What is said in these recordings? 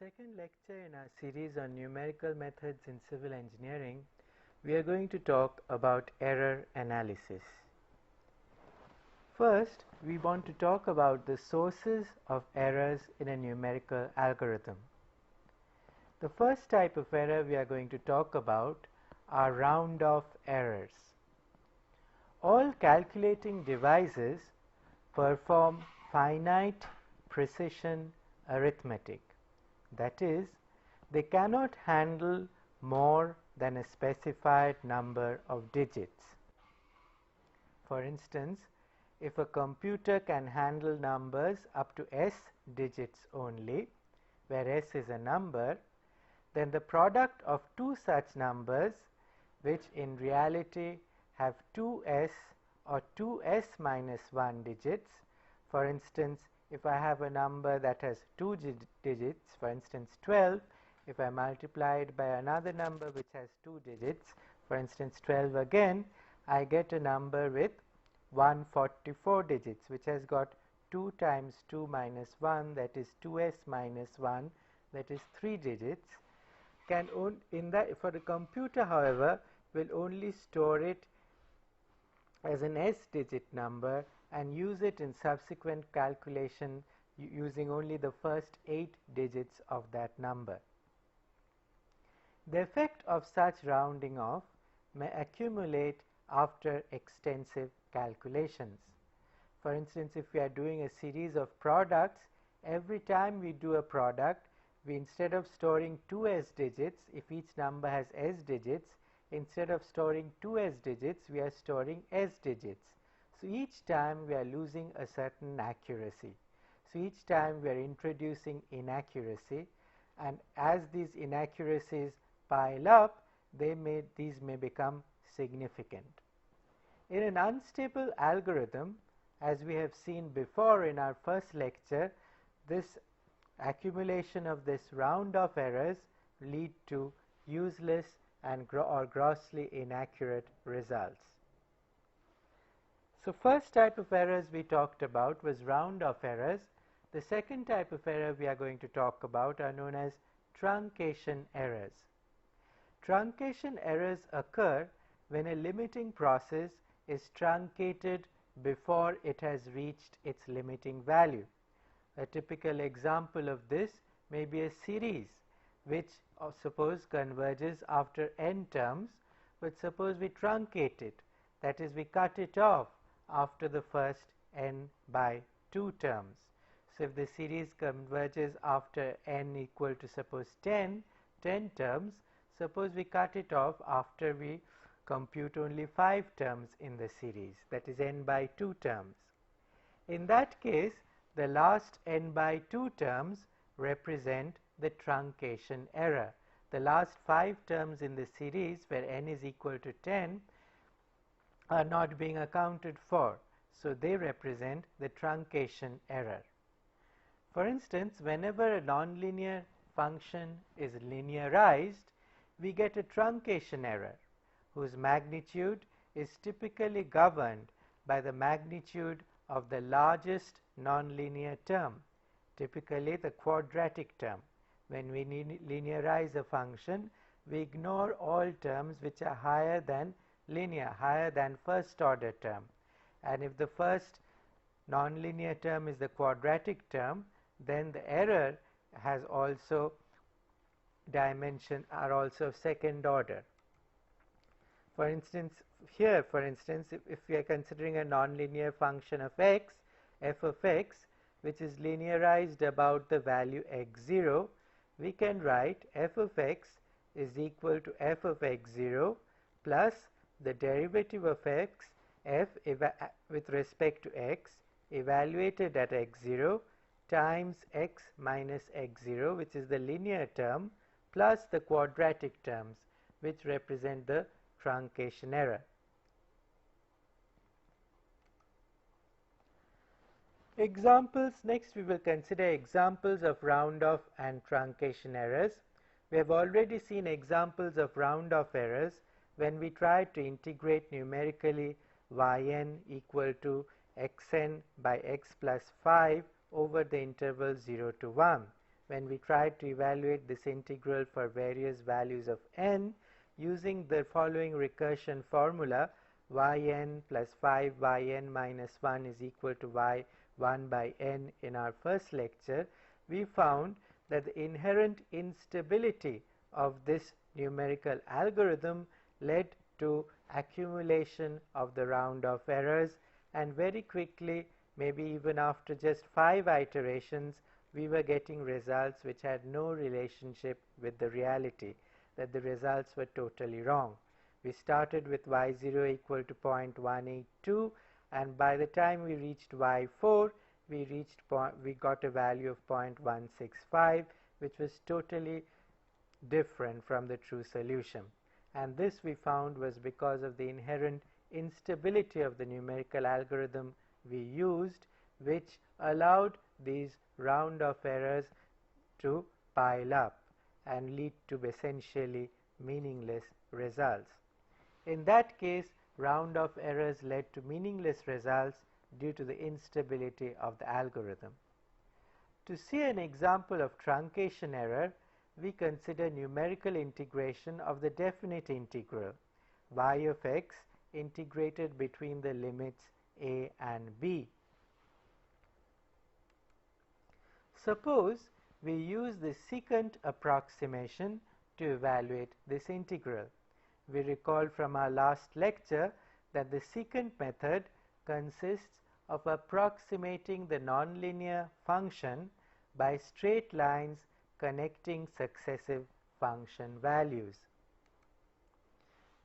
second lecture in our series on numerical methods in civil engineering, we are going to talk about error analysis. First, we want to talk about the sources of errors in a numerical algorithm. The first type of error we are going to talk about are round-off errors. All calculating devices perform finite precision arithmetic. That is, they cannot handle more than a specified number of digits. For instance, if a computer can handle numbers up to s digits only, where s is a number, then the product of two such numbers, which in reality have 2s or 2s minus 1 digits, for instance, if I have a number that has 2 digits, for instance 12, if I multiply it by another number which has 2 digits, for instance 12 again, I get a number with 144 digits, which has got 2 times 2 minus 1, that is 2s minus 1, that is 3 digits. For the computer, however, will only store it as an s-digit number and use it in subsequent calculation using only the first 8 digits of that number. The effect of such rounding off may accumulate after extensive calculations. For instance, if we are doing a series of products, every time we do a product, we, instead of storing 2 s digits, if each number has s digits, instead of storing 2 s digits, we are storing s digits. So each time we are losing a certain accuracy. So each time we are introducing inaccuracy, and as these inaccuracies pile up, these may become significant. In an unstable algorithm, as we have seen before in our first lecture, this accumulation of this round-off errors lead to useless and or grossly inaccurate results. So first type of errors we talked about was round-off errors. The second type of error we are going to talk about are known as truncation errors. Truncation errors occur when a limiting process is truncated before it has reached its limiting value. A typical example of this may be a series which suppose converges after n terms, but suppose we truncate it, that is, we cut it off after the first n by 2 terms. So if the series converges after n equal to suppose 10 terms, suppose we cut it off after we compute only 5 terms in the series, that is n by 2 terms. In that case, the last n by 2 terms represent the truncation error. The last 5 terms in the series, where n is equal to 10, are not being accounted for, so they represent the truncation error. For instance, whenever a nonlinear function is linearized, we get a truncation error whose magnitude is typically governed by the magnitude of the largest nonlinear term, typically the quadratic term. When we linearize a function, we ignore all terms which are higher than first order term, and if the first nonlinear term is the quadratic term, then the error has also are also of second order. For instance, here, if we are considering a nonlinear function of x, f of x, which is linearized about the value x0, we can write f of x is equal to f of x0 plus the derivative of x, f with respect to x, evaluated at x0, times x minus x0, which is the linear term, plus the quadratic terms, which represent the truncation error. Examples. Next we will consider examples of round-off and truncation errors. We have already seen examples of round-off errors when we tried to integrate numerically yn equal to xn by x plus 5 over the interval 0 to 1, when we tried to evaluate this integral for various values of n using the following recursion formula, yn plus 5yn minus 1 is equal to y1 by n in our first lecture, we found that the inherent instability of this numerical algorithm led to accumulation of the round-off errors, and very quickly, maybe even after just 5 iterations, we were getting results which had no relationship with the reality, that the results were totally wrong. We started with y0 equal to 0.182, and by the time we reached y4, we got a value of 0.165, which was totally different from the true solution. And this we found was because of the inherent instability of the numerical algorithm we used, which allowed these round-off errors to pile up and lead to essentially meaningless results. In that case, round-off errors led to meaningless results due to the instability of the algorithm. To see an example of truncation error, we consider numerical integration of the definite integral y of x integrated between the limits a and b. Suppose we use the secant approximation to evaluate this integral. We recall from our last lecture that the secant method consists of approximating the nonlinear function by straight lines connecting successive function values.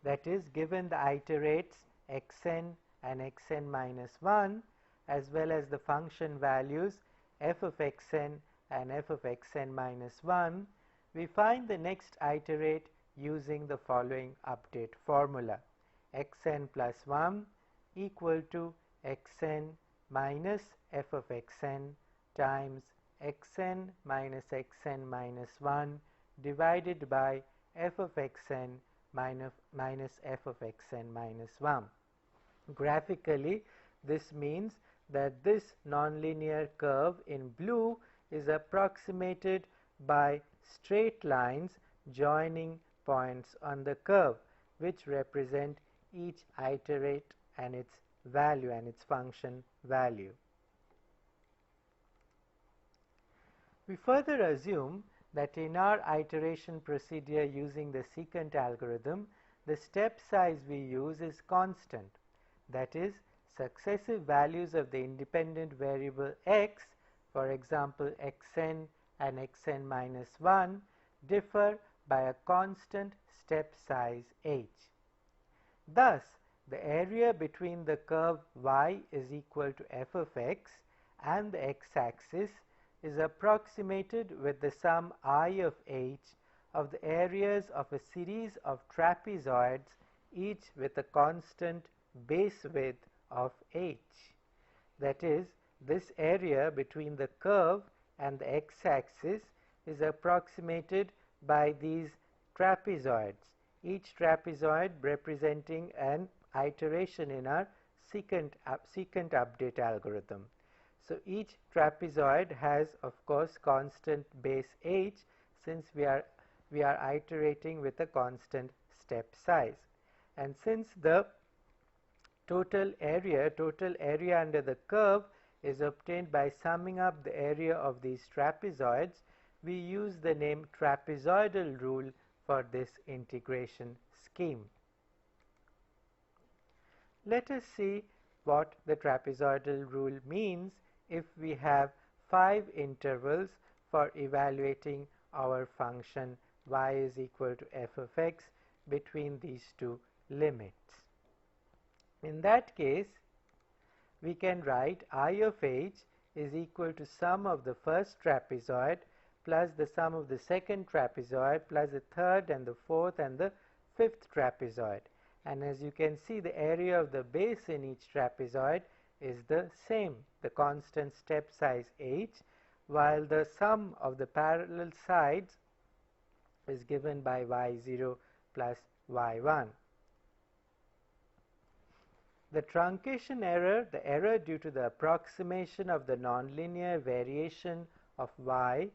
That is, given the iterates xn and xn minus 1 as well as the function values f of xn and f of xn minus 1, we find the next iterate using the following update formula: xn plus 1 equal to xn minus f of xn times xn minus xn minus 1 divided by f of xn minus f of xn minus 1. Graphically, this means that this nonlinear curve in blue is approximated by straight lines joining points on the curve, which represent each iterate and its value and its function value. We further assume that in our iteration procedure using the secant algorithm, the step size we use is constant. That is, successive values of the independent variable x, for example xn and xn minus 1, differ by a constant step size h. Thus, the area between the curve y is equal to f of x and the x-axis is approximated with the sum I of h of the areas of a series of trapezoids, each with a constant base width of h. That is, this area between the curve and the x-axis is approximated by these trapezoids, each trapezoid representing an iteration in our secant update algorithm. So each trapezoid has, of course, constant base h, since we are iterating with a constant step size. And since the total area under the curve is obtained by summing up the area of these trapezoids, we use the name trapezoidal rule for this integration scheme. Let us see what the trapezoidal rule means if we have 5 intervals for evaluating our function y is equal to f of x between these two limits. In that case, we can write I of h is equal to sum of the first trapezoid plus the sum of the second trapezoid plus the third and the fourth and the fifth trapezoid. And as you can see, the area of the base in each trapezoid is the same, the constant step size h, while the sum of the parallel sides is given by y0 plus y1. The truncation error, the error due to the approximation of the nonlinear variation of y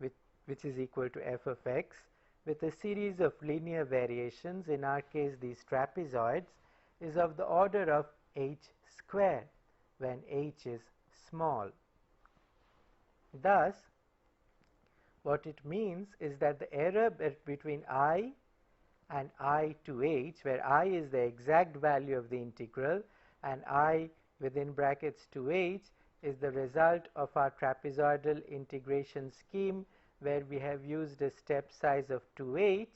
with which is equal to f of x, with a series of linear variations, in our case these trapezoids, is of the order of h square when h is small. Thus, what it means is that the error between I and I to h, where I is the exact value of the integral and I within brackets to h is the result of our trapezoidal integration scheme, where we have used a step size of 2h,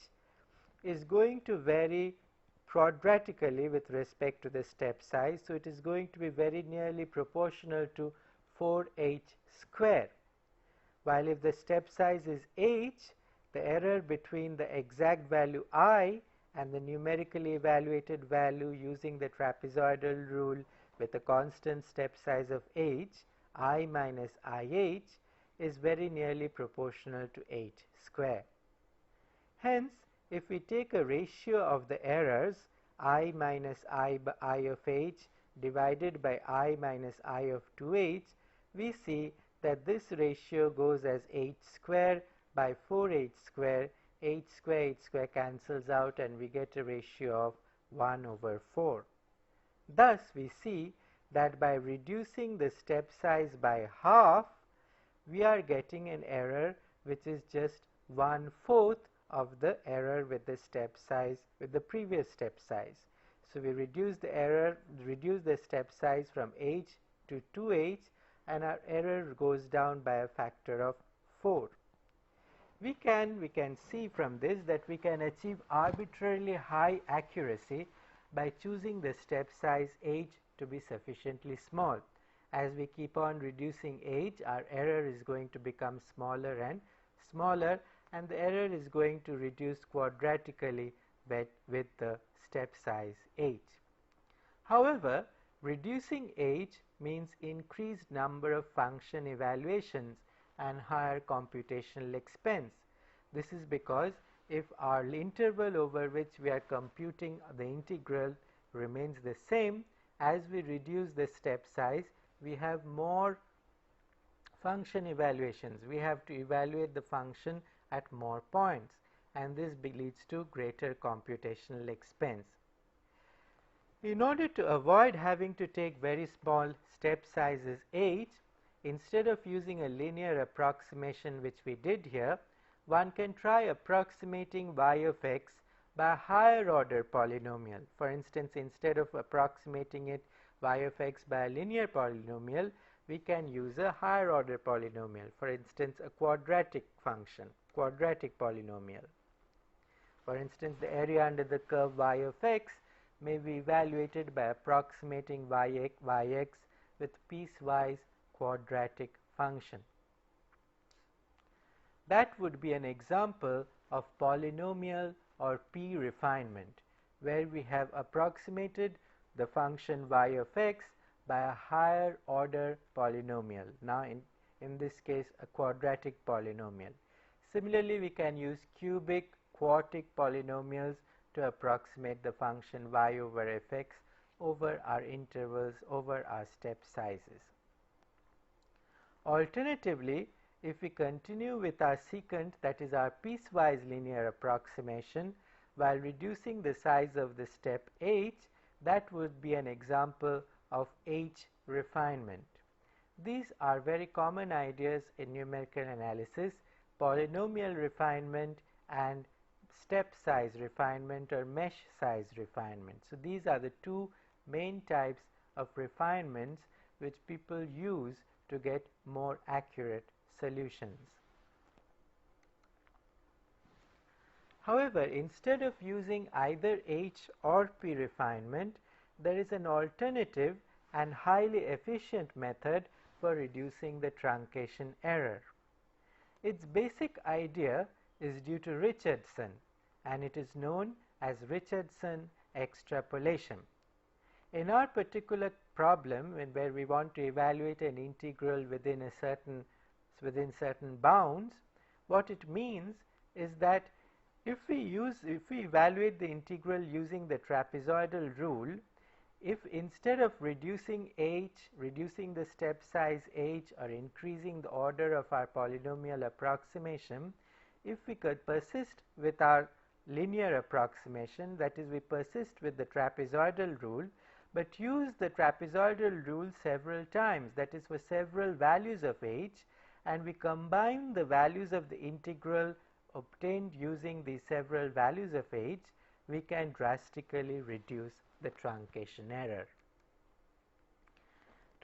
is going to vary quadratically with respect to the step size. So, it is going to be very nearly proportional to 4h square. While if the step size is h, the error between the exact value I and the numerically evaluated value using the trapezoidal rule with a constant step size of h, I minus IH, is very nearly proportional to h square. Hence, if we take a ratio of the errors I minus I of h divided by I minus I of 2h, we see that this ratio goes as h square by 4h square. H square cancels out and we get a ratio of 1 over 4. Thus, we see that by reducing the step size by half, we are getting an error which is just 1/4 of the error with the step size, with the previous step size. So, we reduce the step size from h to 2h, and our error goes down by a factor of 4. We can see from this that we can achieve arbitrarily high accuracy by choosing the step size h to be sufficiently small. As we keep on reducing h, our error is going to become smaller and smaller, and the error is going to reduce quadratically with the step size h. However, reducing h means increased number of function evaluations and higher computational expense. This is because if our interval over which we are computing the integral remains the same, as we reduce the step size, we have more function evaluations. We have to evaluate the function at more points, and this leads to greater computational expense. In order to avoid having to take very small step sizes h, instead of using a linear approximation which we did here, one can try approximating y of x by a higher order polynomial. For instance, instead of approximating it y of x by a linear polynomial, we can use a higher order polynomial. For instance, a quadratic function, quadratic polynomial. For instance, the area under the curve y of x may be evaluated by approximating yx with piecewise quadratic function. That would be an example of polynomial or P refinement, where we have approximated the function y of x by a higher order polynomial. Now, in this case, a quadratic polynomial. Similarly, we can use cubic, quartic polynomials to approximate the function y over fx over our intervals, over our step sizes. Alternatively, if we continue with our secant, that is our piecewise linear approximation, while reducing the size of the step h, that would be an example of h refinement. These are very common ideas in numerical analysis: polynomial refinement and step size refinement or mesh size refinement. So, these are the two main types of refinements which people use to get more accurate solutions. However, instead of using either H or P refinement, there is an alternative and highly efficient method for reducing the truncation error. Its basic idea is due to Richardson, and it is known as Richardson extrapolation. In our particular problem, where we want to evaluate an integral within certain bounds, what it means is that if we evaluate the integral using the trapezoidal rule, if instead of reducing the step size h or increasing the order of our polynomial approximation, if we could persist with our linear approximation, that is, we persist with the trapezoidal rule, but use the trapezoidal rule several times, that is, for several values of h, and we combine the values of the integral obtained using these several values of h, we can drastically reduce the truncation error.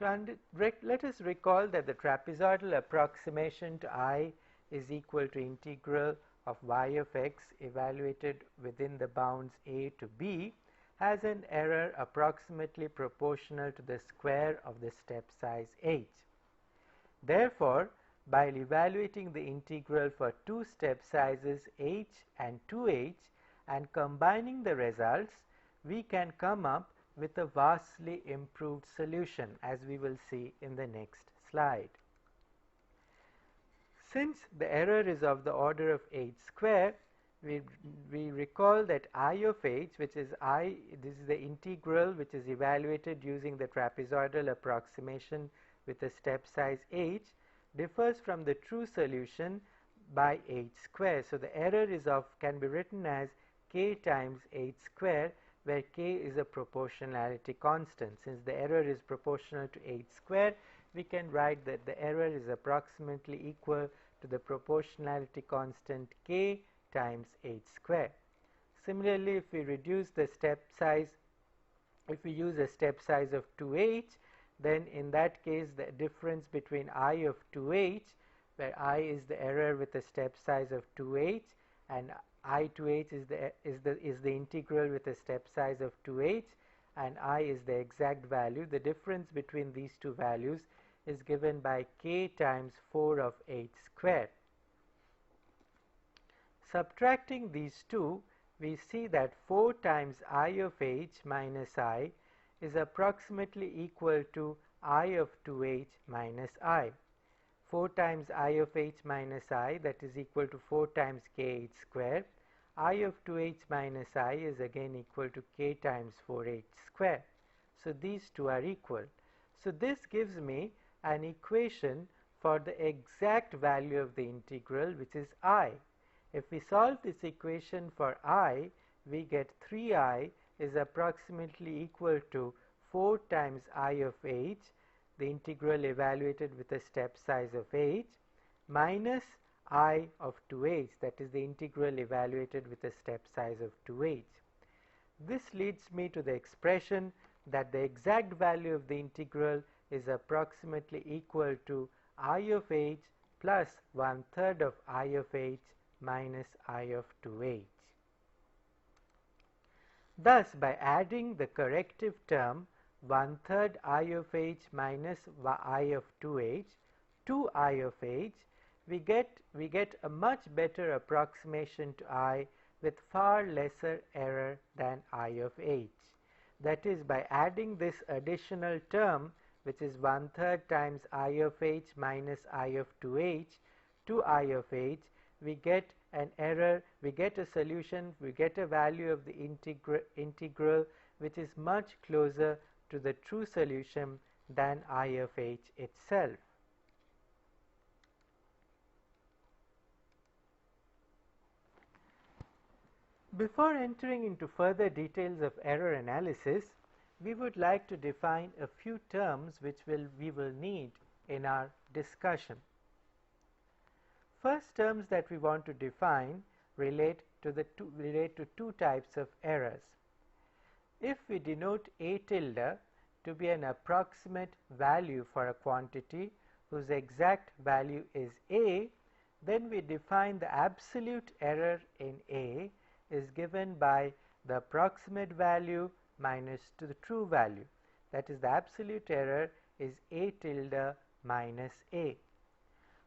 Let us recall that the trapezoidal approximation to I is equal to integral of y of x evaluated within the bounds a to b has an error approximately proportional to the square of the step size h. Therefore, by evaluating the integral for two step sizes h and 2h and combining the results, we can come up with a vastly improved solution, as we will see in the next slide. Since the error is of the order of h square, we recall that I of h, which is this is the integral which is evaluated using the trapezoidal approximation with a step size h, differs from the true solution by h square. So the error can be written as k times h square, where k is a proportionality constant. Since the error is proportional to h square, we can write that the error is approximately equal to the proportionality constant k times h square. Similarly, if we reduce the step size, if we use a step size of 2h, then in that case the difference between I of 2h, where I is the error with a step size of 2h, and I to h is the integral with a step size of 2h, and I is the exact value. The difference between these two values is given by k times 4 of h square. Subtracting these two, we see that 4 times I of h minus I is approximately equal to I of 2h minus I. 4 times I of h minus I, that is equal to 4 times kh square. I of 2h minus I is again equal to k times 4h square. So these two are equal. So this gives me an equation for the exact value of the integral, which is I. If we solve this equation for I, we get 3I is approximately equal to 4 times I of h, the integral evaluated with a step size of h, minus I of 2h, that is the integral evaluated with a step size of 2h. This leads me to the expression that the exact value of the integral is approximately equal to I of h plus 1/3 of I of h minus I of 2h. Thus, by adding the corrective term 1/3 I of h minus I of 2h to I of h, we get a much better approximation to I with far lesser error than I of h. That is, by adding this additional term, which is 1/3 times I of h minus I of 2h to I of h, we get an error, we get a solution, we get a value of the integral which is much closer to the true solution than I of h itself. Before entering into further details of error analysis, we would like to define a few terms which we will need in our discussion. First, terms that we want to define relate to two types of errors. If we denote A tilde to be an approximate value for a quantity whose exact value is A, then we define the absolute error in A is given by the approximate value minus to the true value. That is, the absolute error is A tilde minus A.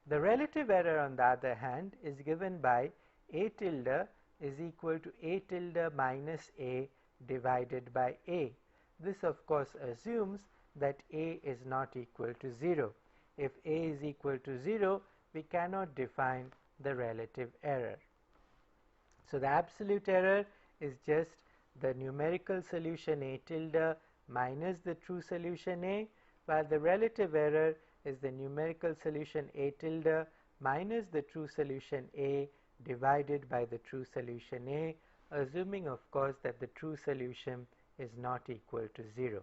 The relative error, on the other hand, is given by A tilde is equal to A tilde minus A divided by A. This, of course, assumes that A is not equal to 0. If A is equal to 0, we cannot define the relative error. So the absolute error is just the numerical solution A tilde minus the true solution A, while the relative error is the numerical solution A tilde minus the true solution A divided by the true solution A, assuming of course that the true solution is not equal to 0.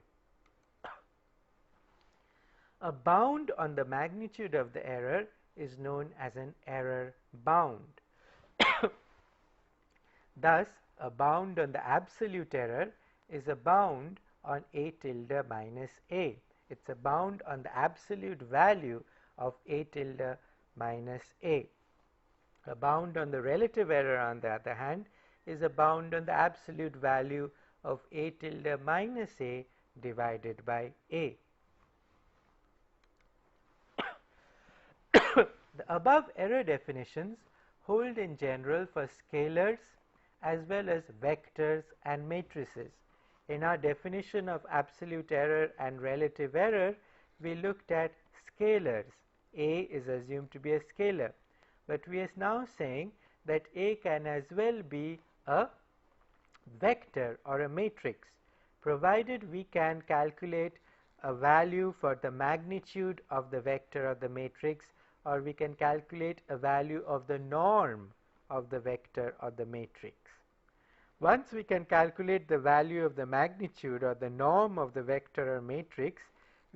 A bound on the magnitude of the error is known as an error bound. Thus, a bound on the absolute error is a bound on A tilde minus A. It's a bound on the absolute value of A tilde minus A. A bound on the relative error, on the other hand, is a bound on the absolute value of A tilde minus A divided by A. The above error definitions hold in general for scalars as well as vectors and matrices. In our definition of absolute error and relative error, we looked at scalars. A is assumed to be a scalar, but we are now saying that A can as well be a vector or a matrix, provided we can calculate a value for the magnitude of the vector or the matrix, or we can calculate a value of the norm of the vector or the matrix. Once we can calculate the value of the magnitude or the norm of the vector or matrix,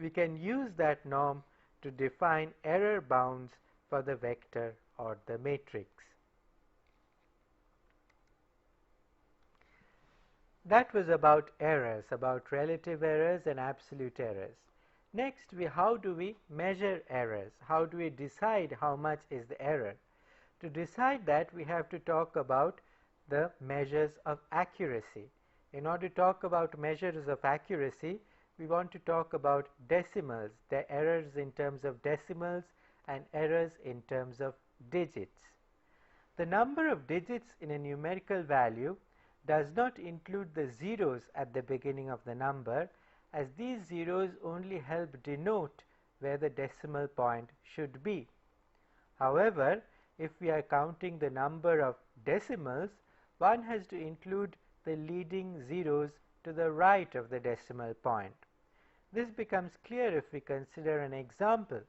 we can use that norm to define error bounds for the vector or the matrix. That was about errors, about relative errors and absolute errors. Next, how do we measure errors? How do we decide how much is the error? To decide that, we have to talk about the measures of accuracy. In order to talk about measures of accuracy, we want to talk about decimals, the errors in terms of decimals and errors in terms of digits. The number of digits in a numerical value does not include the zeros at the beginning of the number, as these zeros only help denote where the decimal point should be. However, if we are counting the number of decimals, one has to include the leading zeros to the right of the decimal point. This becomes clear if we consider an example.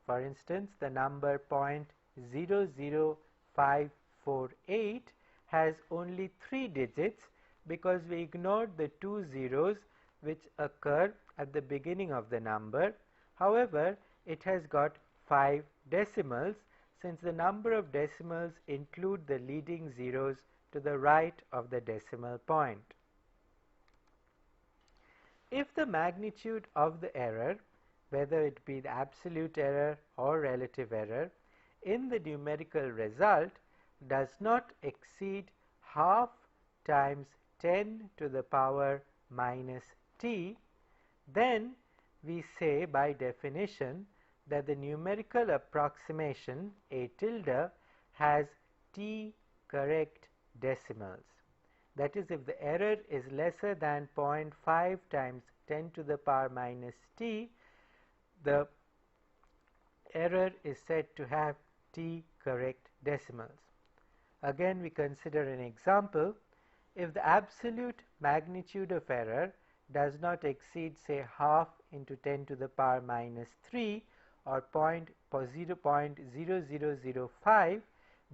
For instance, the number 0.00548 has only 3 digits because we ignored the 2 zeros which occur at the beginning of the number. However, it has got 5 decimals since the number of decimals include the leading zeros to the right of the decimal point. If the magnitude of the error, whether it be the absolute error or relative error, in the numerical result does not exceed half times 10 to the power minus t, then we say by definition that the numerical approximation A tilde has t correct decimals. That is, if the error is lesser than 0.5 times 10 to the power minus t, the error is said to have t correct decimals. Again, we consider an example. If the absolute magnitude of error does not exceed, say, half into 10 to the power minus 3 or 0.0005,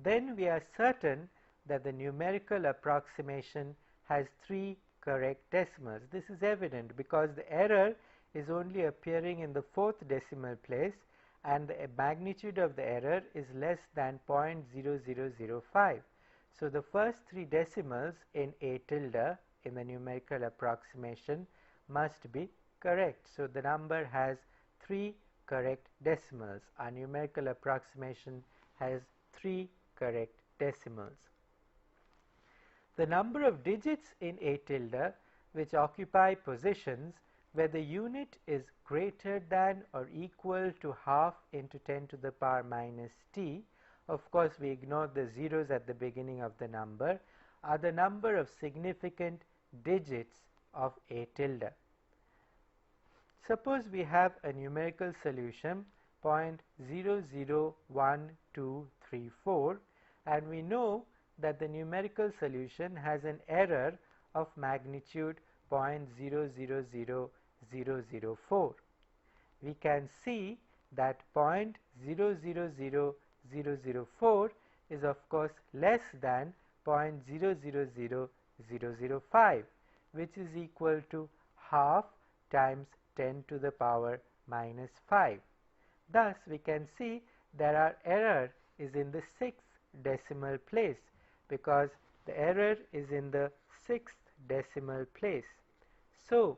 then we are certain that the numerical approximation has 3 correct decimals. This is evident because the error is only appearing in the 4th decimal place and the magnitude of the error is less than 0.0005. So the first 3 decimals in A tilde in the numerical approximation must be correct. So the number has 3 correct decimals. Our numerical approximation has 3 correct decimals. The number of digits in A tilde which occupy positions where the unit is greater than or equal to half into 10 to the power minus t, of course we ignore the zeros at the beginning of the number, are the number of significant digits of A tilde. Suppose we have a numerical solution 0.001234 and we know that the numerical solution has an error of magnitude 0.000004. We can see that 0.000004 is of course less than 0.000005, which is equal to half times 10 to the power minus 5. Thus, we can see that our error is in the 6th decimal place, because the error is in the 6th decimal place. So,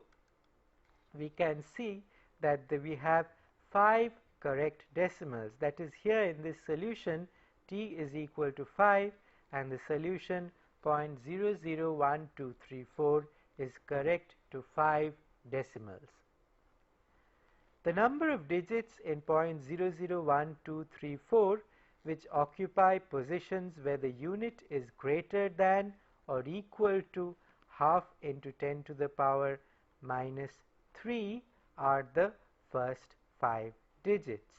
we can see that we have 5 correct decimals. That is, here in this solution, t is equal to 5 and the solution 0.001234 is correct to 5 decimals. The number of digits in 0.001234 which occupy positions where the unit is greater than or equal to half into 10 to the power minus 3 are the first 5 digits.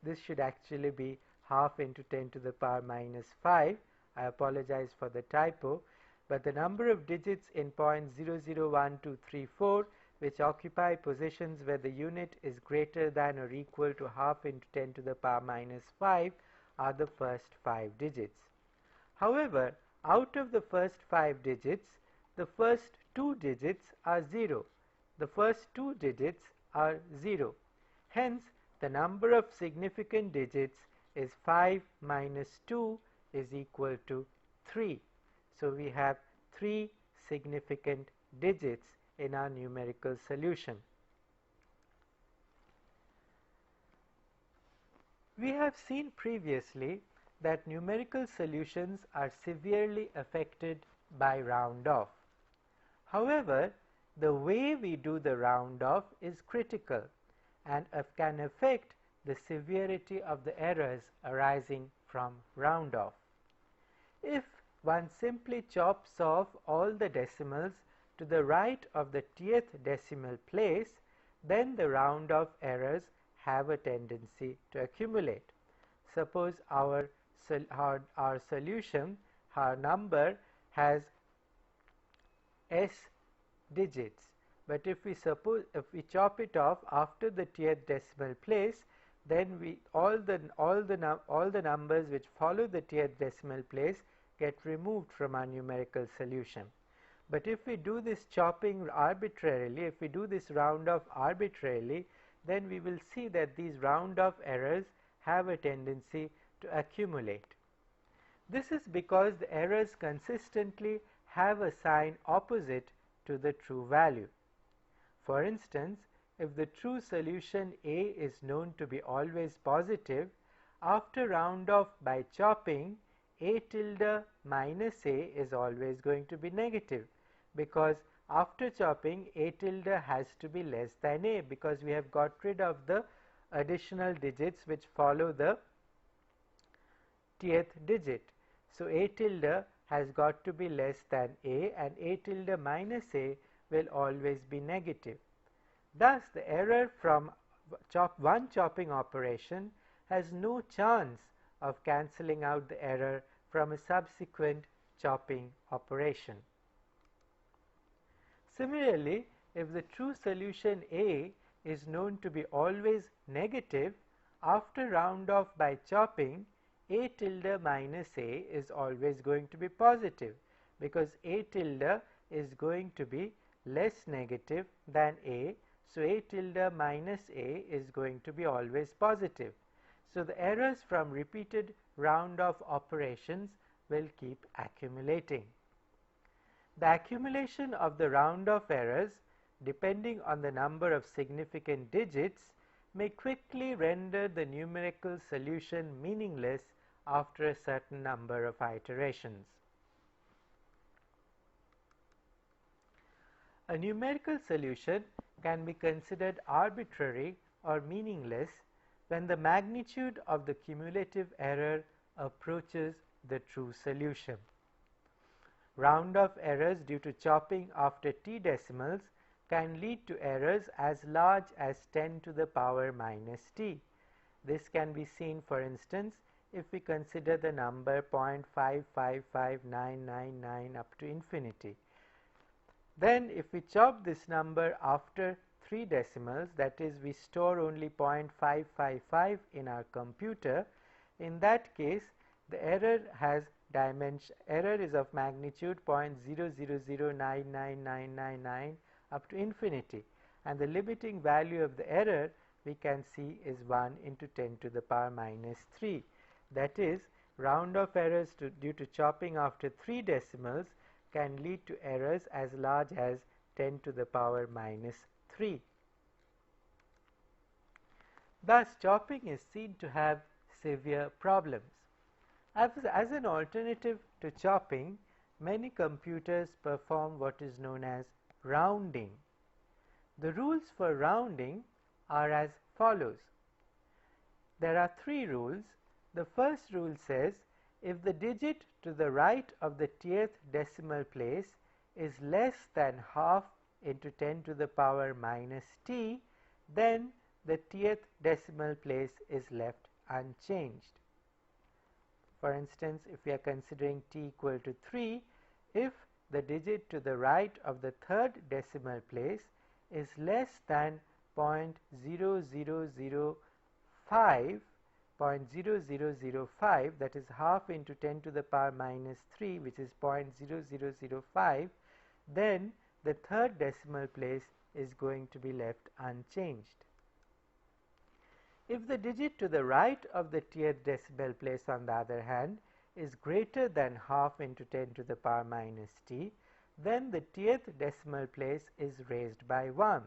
This should actually be half into 10 to the power minus 5. I apologize for the typo, but the number of digits in 0.001234 which occupy positions where the unit is greater than or equal to half into 10 to the power minus 5 are the first 5 digits. However, out of the first 5 digits, the first 2 digits are 0. The first 2 digits are 0. Hence, the number of significant digits is 5 minus 2 is equal to 3. So, we have 3 significant digits in our numerical solution. We have seen previously that numerical solutions are severely affected by round-off. However, the way we do the round-off is critical and can affect the severity of the errors arising from round-off. If one simply chops off all the decimals to the right of the 10th decimal place, then the round-off errors have a tendency to accumulate. Suppose our solution, our number has s digits, but if we chop it off after the 10th decimal place, then all the numbers which follow the 10th decimal place get removed from our numerical solution. But if we do this chopping arbitrarily, if we do this round-off arbitrarily, then we will see that these round-off errors have a tendency to accumulate. This is because the errors consistently have a sign opposite to the true value. For instance, if the true solution A is known to be always positive, after round-off by chopping, A tilde minus A is always going to be negative, because after chopping A tilde has to be less than A, because we have got rid of the additional digits which follow the 10th digit. So, A tilde has got to be less than A, and A tilde minus A will always be negative. Thus, the error from one chopping operation has no chance of cancelling out the error from a subsequent chopping operation. Similarly, if the true solution A is known to be always negative, after round-off by chopping, A tilde minus A is always going to be positive, because A tilde is going to be less negative than A. So, A tilde minus A is going to be always positive. So, the errors from repeated round-off operations will keep accumulating. The accumulation of the round-off errors, depending on the number of significant digits, may quickly render the numerical solution meaningless after a certain number of iterations. A numerical solution can be considered arbitrary or meaningless when the magnitude of the cumulative error approaches the true solution. Round-off errors due to chopping after t decimals can lead to errors as large as 10 to the power minus t. This can be seen, for instance, if we consider the number 0.555999 up to infinity. Then if we chop this number after 3 decimals, that is, we store only 0.555 in our computer, In that case, the error is of magnitude 0.000999999 up to infinity, and the limiting value of the error we can see is 1 into 10 to the power minus 3. That is, round-off errors due to chopping after 3 decimals can lead to errors as large as 10 to the power minus 3. Thus, chopping is seen to have severe problems. As an alternative to chopping, many computers perform what is known as rounding. The rules for rounding are as follows. There are 3 rules. The first rule says if the digit to the right of the 10th decimal place is less than half into 10 to the power minus t, then the 10th decimal place is left unchanged. For instance, if we are considering t equal to 3, if the digit to the right of the 3rd decimal place is less than 0.0005, that is half into 10 to the power minus 3, which is 0.0005, then the 3rd decimal place is going to be left unchanged. If the digit to the right of the 10th decimal place, on the other hand, is greater than half into 10 to the power minus t, then the 10th decimal place is raised by 1.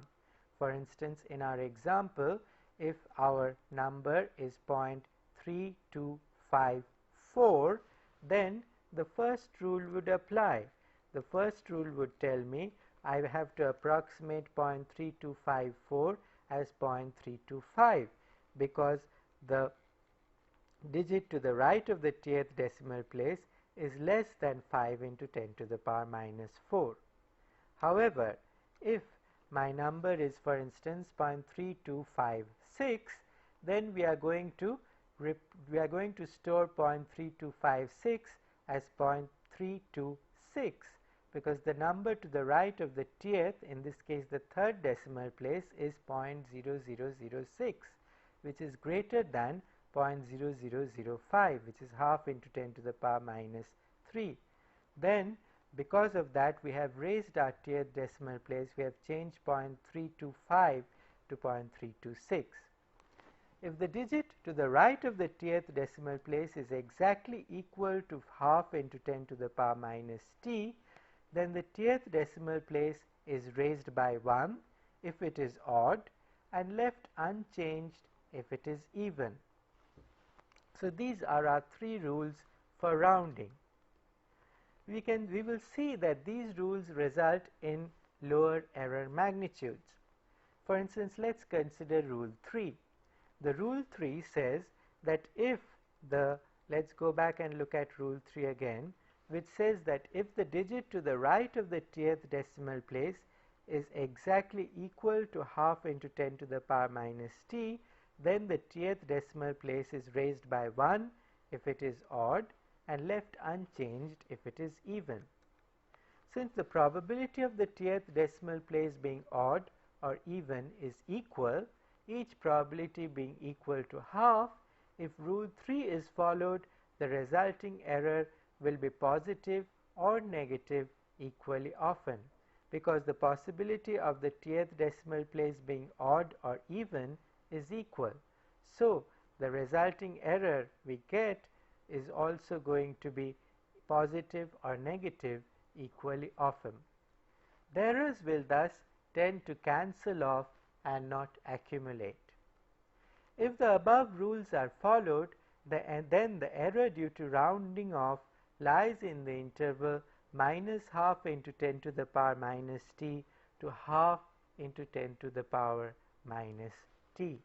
For instance, in our example, if our number is 0.3254, then the first rule would apply. The first rule would tell me I have to approximate 0.3254 as 0.325, because the digit to the right of the 10th decimal place is less than 5 into 10 to the power minus 4. However, if my number is, for instance, 0.3256, then we are going to store 0.3256 as 0.326, because the number to the right of the 10th, in this case the 3rd decimal place, is 0.0006, which is greater than 0.0005, which is half into 10 to the power minus 3. Then, because of that, we have raised our 10th decimal place. We have changed 0.325 to 0.326. If the digit to the right of the 10th decimal place is exactly equal to half into 10 to the power minus t, then the 10th decimal place is raised by 1 if it is odd and left unchanged if it is even. So these are our 3 rules for rounding. We will see that these rules result in lower error magnitudes. For instance, let's consider rule 3. The rule 3 says that if let's go back and look at rule 3 again, which says that if the digit to the right of the 10th decimal place is exactly equal to half into 10 to the power minus t, then the 10th decimal place is raised by 1 if it is odd and left unchanged if it is even. Since the probability of the 10th decimal place being odd or even is equal, each probability being equal to half, if rule 3 is followed, the resulting error will be positive or negative equally often, because the possibility of the 10th decimal place being odd or even is equal. So the resulting error we get is also going to be positive or negative equally often. The errors will thus tend to cancel off and not accumulate. If the above rules are followed, then the error due to rounding off lies in the interval minus half into 10 to the power minus t to half into 10 to the power minus t.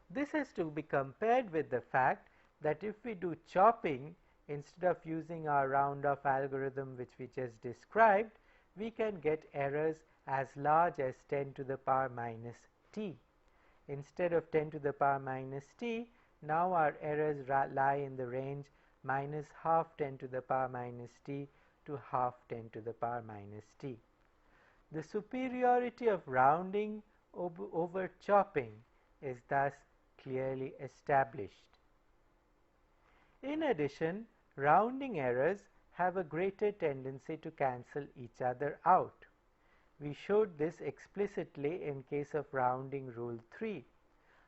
This has to be compared with the fact that if we do chopping, instead of using our round-off algorithm which we just described, we can get errors as large as 10 to the power minus t. Instead of 10 to the power minus t, now our errors lie in the range minus half 10 to the power minus t to half 10 to the power minus t. The superiority of rounding over chopping is thus clearly established. In addition, rounding errors have a greater tendency to cancel each other out. We showed this explicitly in case of rounding rule 3.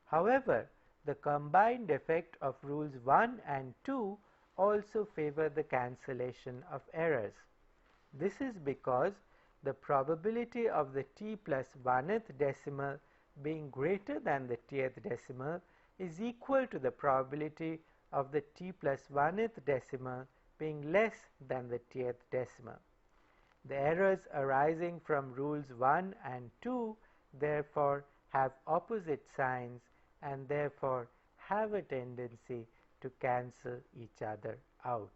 However, the combined effect of rules 1 and 2 also favor the cancellation of errors. This is because the probability of the t plus 1th decimal being greater than the tth decimal is equal to the probability of the t plus 1th decimal being less than the tth decimal. The errors arising from rules 1 and 2 therefore have opposite signs and therefore have a tendency to cancel each other out.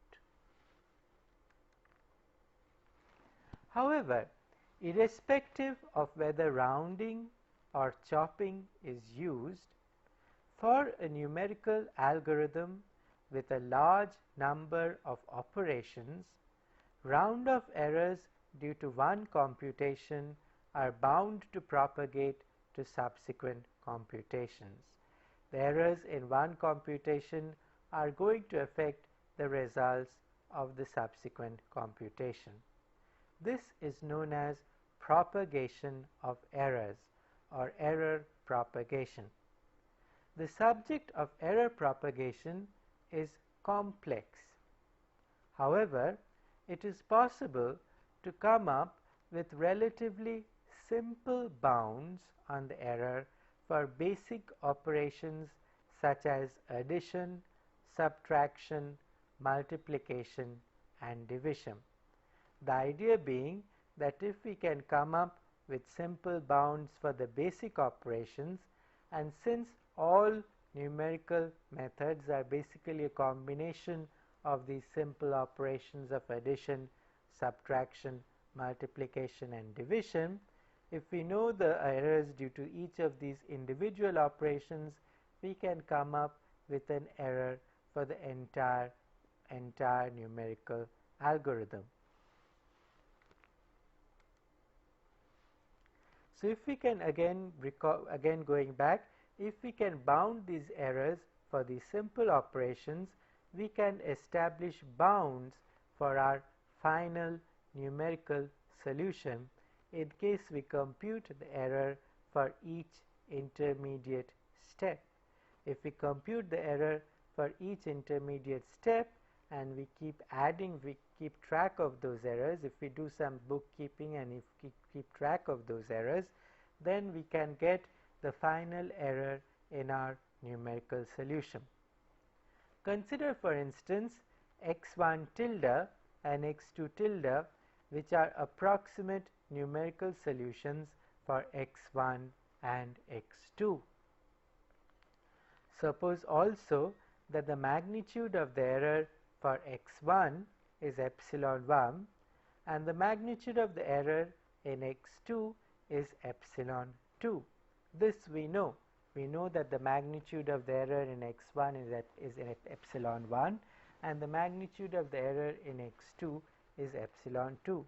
However, irrespective of whether rounding or chopping is used, for a numerical algorithm with a large number of operations, round-off errors due to one computation are bound to propagate to subsequent computations. The errors in one computation are going to affect the results of the subsequent computation. This is known as propagation of errors or error propagation. The subject of error propagation is complex. However, it is possible to come up with relatively simple bounds on the error for basic operations such as addition, subtraction, multiplication, and division. The idea being that if we can come up with simple bounds for the basic operations, and since all numerical methods are basically a combination of these simple operations of addition, subtraction, multiplication, and division, if we know the errors due to each of these individual operations, we can come up with an error for the entire numerical algorithm. So if we can again going back, if we can bound these errors for these simple operations, we can establish bounds for our final numerical solution in case we compute the error for each intermediate step. If we compute the error for each intermediate step and we keep adding, we keep track of those errors, if we do some bookkeeping and if we keep track of those errors, then we can get the final error in our numerical solution. Consider, for instance, x1 tilde and x2 tilde, which are approximate numerical solutions for x1 and x2. Suppose also that the magnitude of the error for x1 is epsilon 1 and the magnitude of the error in x2 is epsilon 2. This we know. We know that the magnitude of the error in x1 is epsilon 1 and the magnitude of the error in x2 is epsilon 2.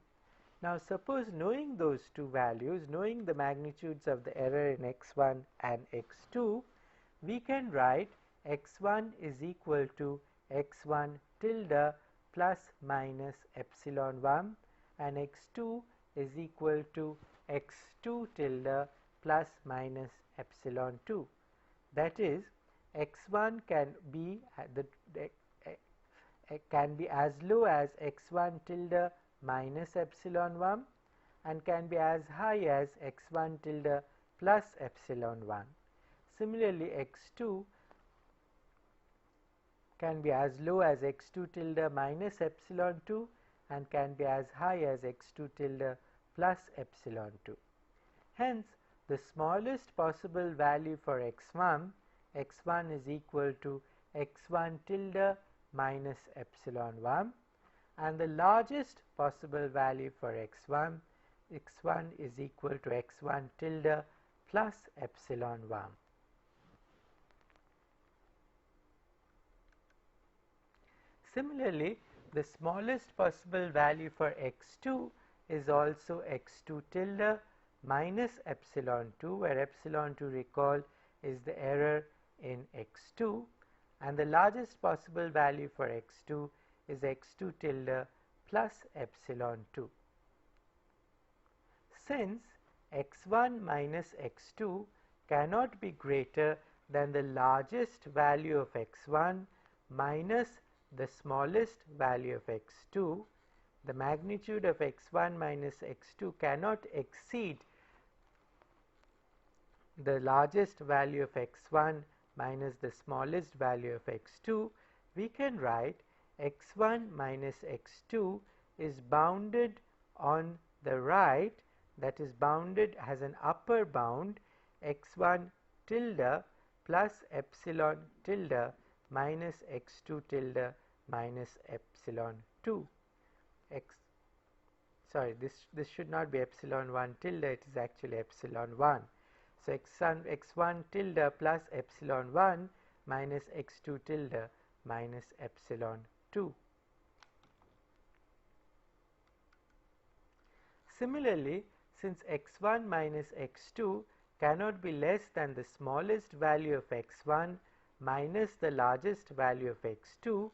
Now suppose knowing those two values, knowing the magnitudes of the error in x1 and x2, we can write x1 is equal to x1 tilde plus minus epsilon 1 and x2 is equal to x2 tilde plus minus epsilon 2. That is, x1 can be as low as x1 tilde minus epsilon 1 and can be as high as x1 tilde plus epsilon 1. Similarly, x2 can be as low as x2 tilde minus epsilon 2 and can be as high as x2 tilde plus epsilon 2. Hence, the smallest possible value for x1 is equal to x1 tilde minus epsilon 1, and the largest possible value for x1 is equal to x1 tilde plus epsilon 1. Similarly, the smallest possible value for x2 is also x2 tilde minus epsilon 2, where epsilon 2, recall, is the error in x2, and the largest possible value for x2 is x2 tilde plus epsilon 2. Since x1 minus x2 cannot be greater than the largest value of x1 minus the smallest value of x2, the magnitude of x1 minus x2 cannot exceed the largest value of x1 minus the smallest value of x2, we can write x1 minus x2 is bounded on the right, that is bounded has an upper bound x1 tilde plus epsilon tilde minus x2 tilde minus epsilon 2. This should not be epsilon 1 tilde, it is actually epsilon 1. So x1 tilde plus epsilon 1 minus x2 tilde minus epsilon 2. Similarly, since x1 minus x2 cannot be less than the smallest value of x1 minus the largest value of x2,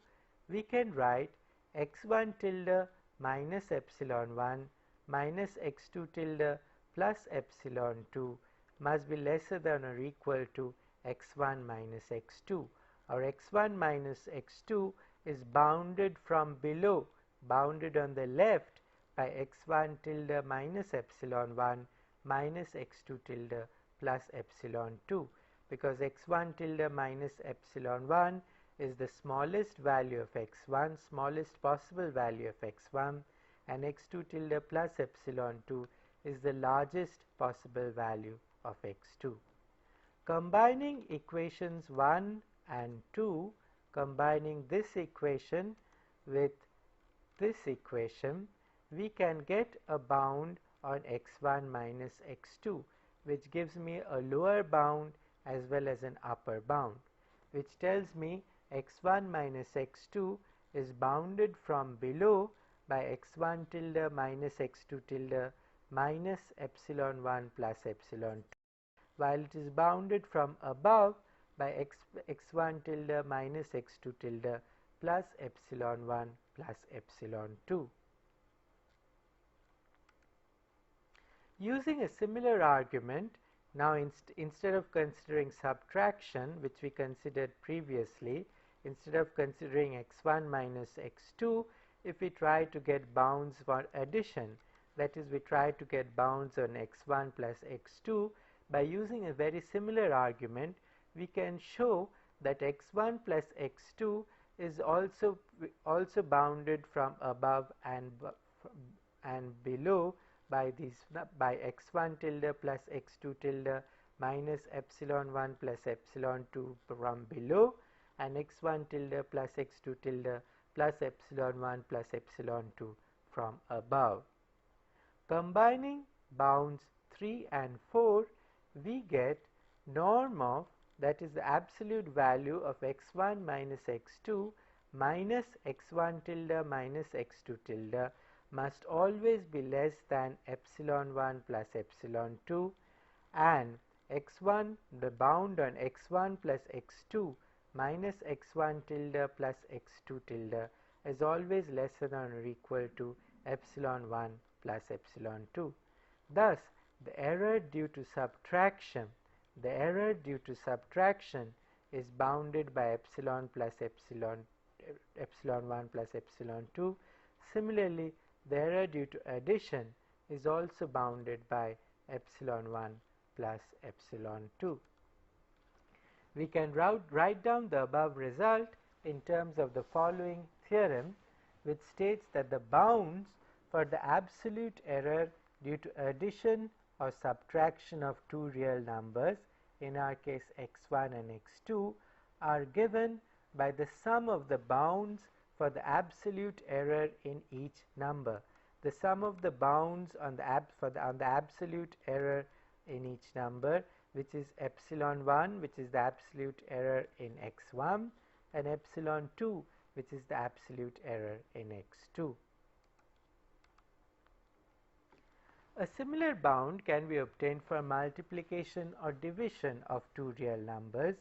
we can write x1 tilde minus epsilon 1 minus x2 tilde plus epsilon 2 must be lesser than or equal to x1 minus x2. Our x1 minus x2 is bounded from below, bounded on the left by x1 tilde minus epsilon 1 minus x2 tilde plus epsilon 2, because x1 tilde minus epsilon 1 is the smallest value of x1, smallest possible value of x1, and x2 tilde plus epsilon 2 is the largest possible value of x2. Combining equations 1 and 2, combining this equation with this equation, we can get a bound on x1 minus x2, which gives me a lower bound as well as an upper bound, which tells me x1 minus x2 is bounded from below by x1 tilde minus x2 tilde minus epsilon 1 plus epsilon 2, while it is bounded from above by x1 tilde minus x2 tilde plus epsilon 1 plus epsilon 2. Using a similar argument, now instead of considering subtraction, which we considered previously, instead of considering x1 minus x2, if we try to get bounds for addition, that is, we try to get bounds on x1 plus x2, by using a very similar argument, we can show that x1 plus x2 is also bounded from above and below by x1 tilde plus x2 tilde minus epsilon 1 plus epsilon 2 from below, and x1 tilde plus x2 tilde plus epsilon 1 plus epsilon 2 from above. Combining bounds 3 and 4, we get norm of, that is the absolute value of x1 minus x2 minus x1 tilde minus x2 tilde must always be less than epsilon 1 plus epsilon 2, and x1, the bound on x1 plus x2 minus x1 tilde plus x2 tilde is always lesser than or equal to epsilon 1 plus epsilon 2. Thus, the error due to subtraction is bounded by epsilon plus epsilon 1 plus epsilon 2. Similarly, the error due to addition is also bounded by epsilon 1 plus epsilon 2. We can write down the above result in terms of the following theorem, which states that the bounds for the absolute error due to addition or subtraction of two real numbers, in our case x1 and x2, are given by the sum of the bounds for the absolute error in each number. The sum of the bounds on the absolute error in each number, which is epsilon 1, which is the absolute error in x1, and epsilon 2, which is the absolute error in x2. A similar bound can be obtained for multiplication or division of two real numbers.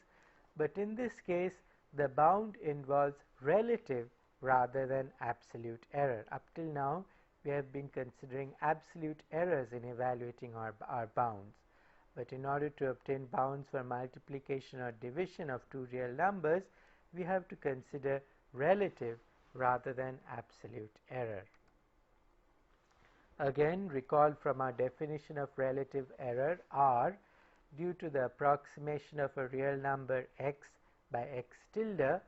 but in this case the bound involves relative rather than absolute error. Up till now we have been considering absolute errors in evaluating our bounds, but in order to obtain bounds for multiplication or division of two real numbers, we have to consider relative rather than absolute error. Again, recall from our definition of relative error, R, due to the approximation of a real number x by x tilde,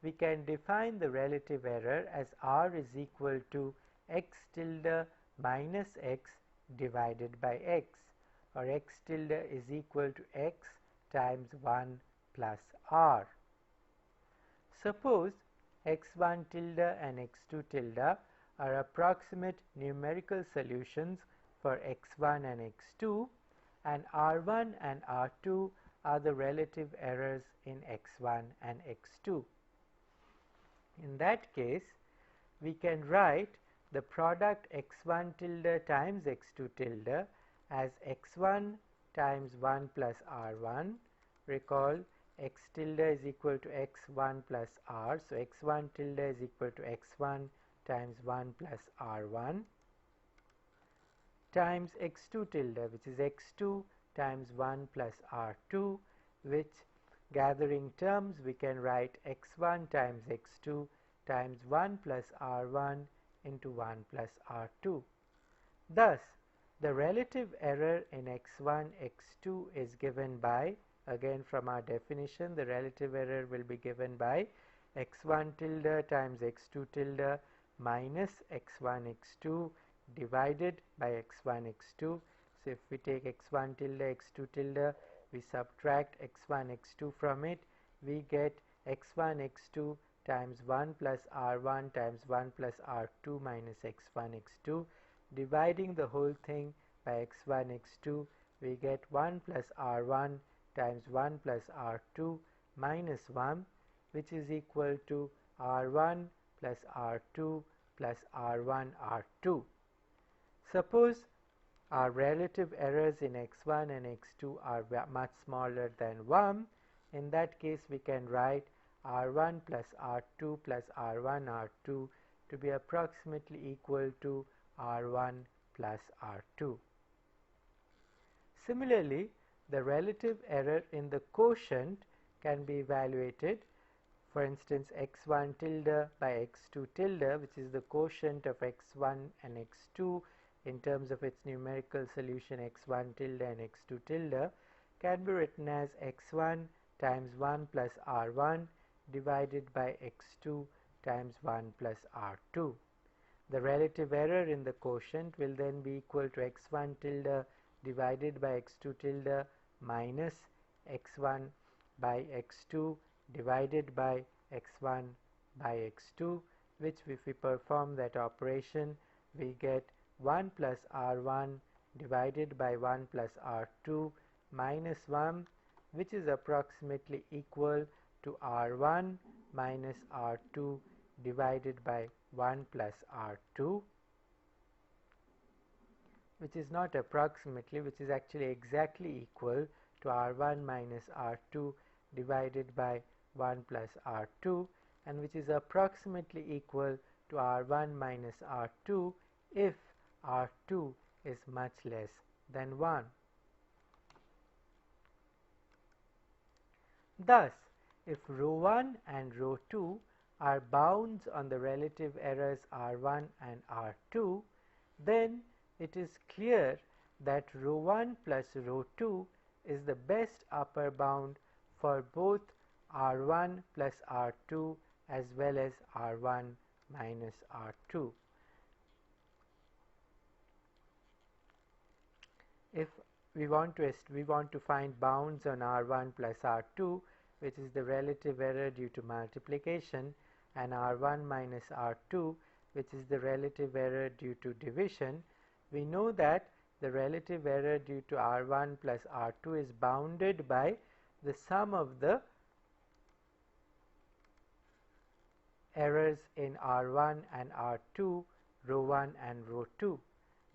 we can define the relative error as R is equal to x tilde minus x divided by x, or x tilde is equal to x times 1 plus R. Suppose x1 tilde and x2 tilde are approximate numerical solutions for x1 and x2, and R1 and R2 are the relative errors in x1 and x2. In that case, we can write the product x1 tilde times x2 tilde as x1 times 1 plus R1. Recall, x tilde is equal to x1 plus R, so x1 tilde is equal to x1 times 1 plus R1 times x2 tilde, which is x2 times 1 plus R2, which gathering terms we can write x1 times x2 times 1 plus R1 into 1 plus R2. Thus, the relative error in x1, x2 is given by, again from our definition, the relative error will be given by x1 tilde times x2 tilde minus x1, x2 divided by x1, x2. So, if we take x1 tilde, x2 tilde, we subtract x1, x2 from it, we get x1, x2 times 1 plus R1 times 1 plus R2 minus x1, x2. Dividing the whole thing by x1, x2, we get 1 plus R1 times 1 plus R2 minus 1, which is equal to R1 plus R2 plus R1 R2. Suppose our relative errors in x1 and x2 are much smaller than 1. In that case, we can write R1 plus R2 plus R1 R2 to be approximately equal to R1 plus R2. Similarly, the relative error in the quotient can be evaluated. For instance, x1 tilde by x2 tilde, which is the quotient of x1 and x2 in terms of its numerical solution x1 tilde and x2 tilde, can be written as x1 times 1 plus R1 divided by x2 times 1 plus R2. The relative error in the quotient will then be equal to x1 tilde divided by x2 tilde minus x1 by x2 divided by x1 by x2, which if we perform that operation, we get 1 plus R1 divided by 1 plus R2 minus 1, which is approximately equal to R1 minus R2 divided by 1 plus R2, which is not approximately, which is actually exactly equal to R1 minus R2 divided by 1 plus R2, and which is approximately equal to R1 minus R2 if R2 is much less than 1. Thus, if rho 1 and rho 2 are bounds on the relative errors R1 and R2, then it is clear that rho 1 plus rho 2 is the best upper bound for both R1 plus R2 as well as R1 minus R2. If we want to find bounds on R1 plus R2, which is the relative error due to multiplication, and R1 minus R2, which is the relative error due to division, we know that the relative error due to R1 plus R2 is bounded by the sum of the errors in R1 and R2, rho 1 and rho 2.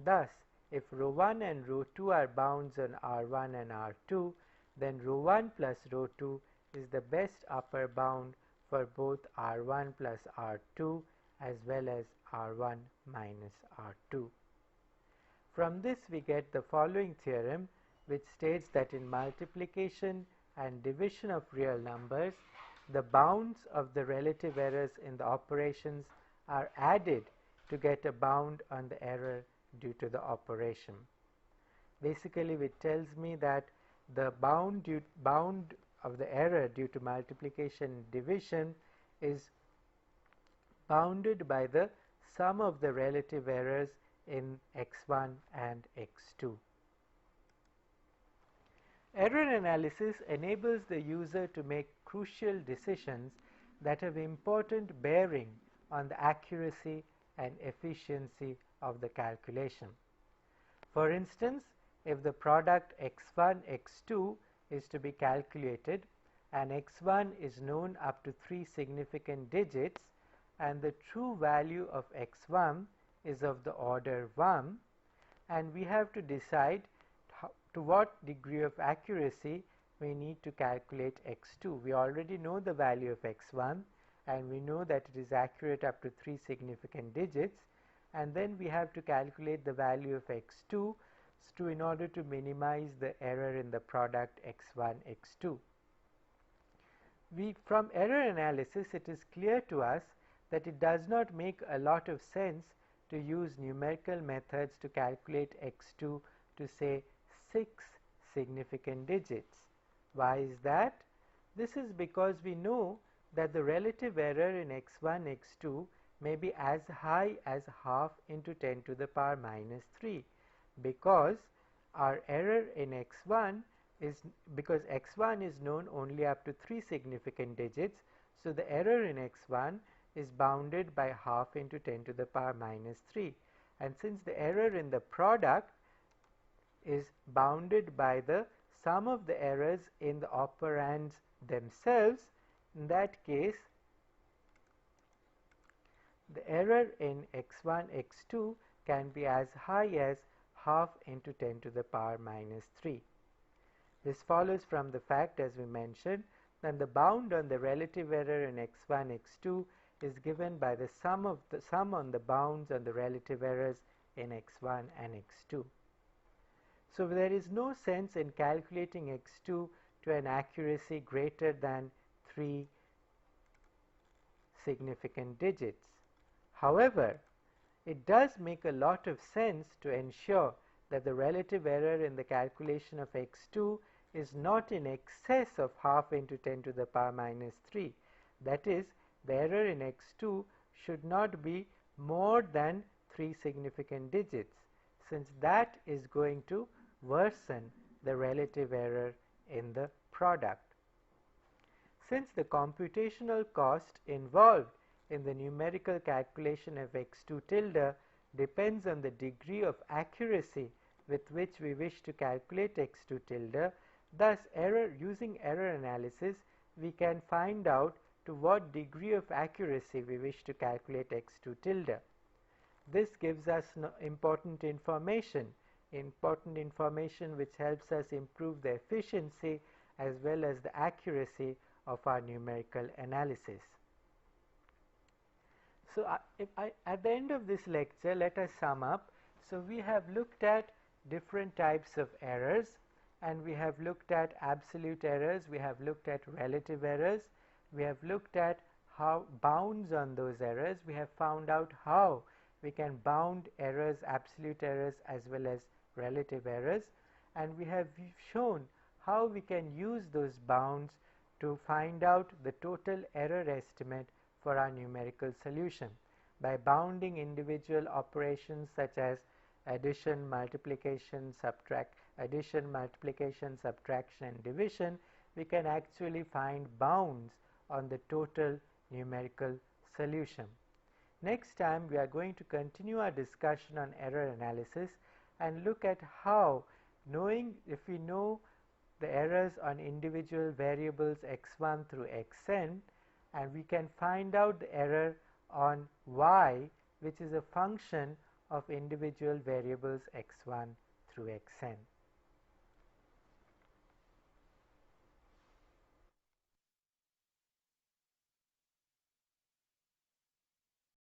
Thus, if rho 1 and rho 2 are bounds on R1 and R2, then rho 1 plus rho 2 is the best upper bound for both R1 plus R2 as well as R1 minus R2. From this we get the following theorem, which states that in multiplication and division of real numbers, the bounds of the relative errors in the operations are added to get a bound on the error due to the operation. Basically, it tells me that the bound of the error due to multiplication and division is bounded by the sum of the relative errors in x1 and x2. Error analysis enables the user to make crucial decisions that have important bearing on the accuracy and efficiency of the calculation. For instance, if the product x1, x2 is to be calculated and x1 is known up to 3 significant digits and the true value of x1 is of the order 1, and we have to decide to what degree of accuracy we need to calculate x2. We already know the value of x1 and we know that it is accurate up to 3 significant digits, and then we have to calculate the value of x2 in order to minimize the error in the product x1, x2. From error analysis, it is clear to us that it does not make a lot of sense to use numerical methods to calculate x2 to say 6 significant digits. Why is that? This is because we know that the relative error in x1, x2 may be as high as half into 10 to the power minus 3, because our error in x1 is because x1 is known only up to 3 significant digits, so the error in x1 is bounded by half into 10 to the power minus 3, and since the error in the product is bounded by the sum of the errors in the operands themselves, in that case the error in x1, x2 can be as high as half into 10 to the power minus 3. This follows from the fact, as we mentioned, that the bound on the relative error in x1, x2 is given by the sum on the bounds on the relative errors in x1 and x2. So there is no sense in calculating x2 to an accuracy greater than 3 significant digits. However, it does make a lot of sense to ensure that the relative error in the calculation of x2 is not in excess of half into 10 to the power minus 3. That is, the error in x2 should not be more than 3 significant digits, since that is going to worsen the relative error in the product. Since the computational cost involved in the numerical calculation of x2 tilde depends on the degree of accuracy with which we wish to calculate x2 tilde, thus using error analysis we can find out to what degree of accuracy we wish to calculate x2 tilde. This gives us important information which helps us improve the efficiency as well as the accuracy of our numerical analysis. So, at the end of this lecture, let us sum up. So, we have looked at different types of errors, and we have looked at absolute errors, we have looked at relative errors, we have looked at how bounds on those errors, we have found out how we can bound errors, absolute errors as well as relative errors, and we have shown how we can use those bounds to find out the total error estimate for our numerical solution. By bounding individual operations such as addition, multiplication, subtraction and division, we can actually find bounds on the total numerical solution. Next time we are going to continue our discussion on error analysis and look at how, if we know the errors on individual variables x1 through xn, and we can find out the error on y, which is a function of individual variables x1 through xn.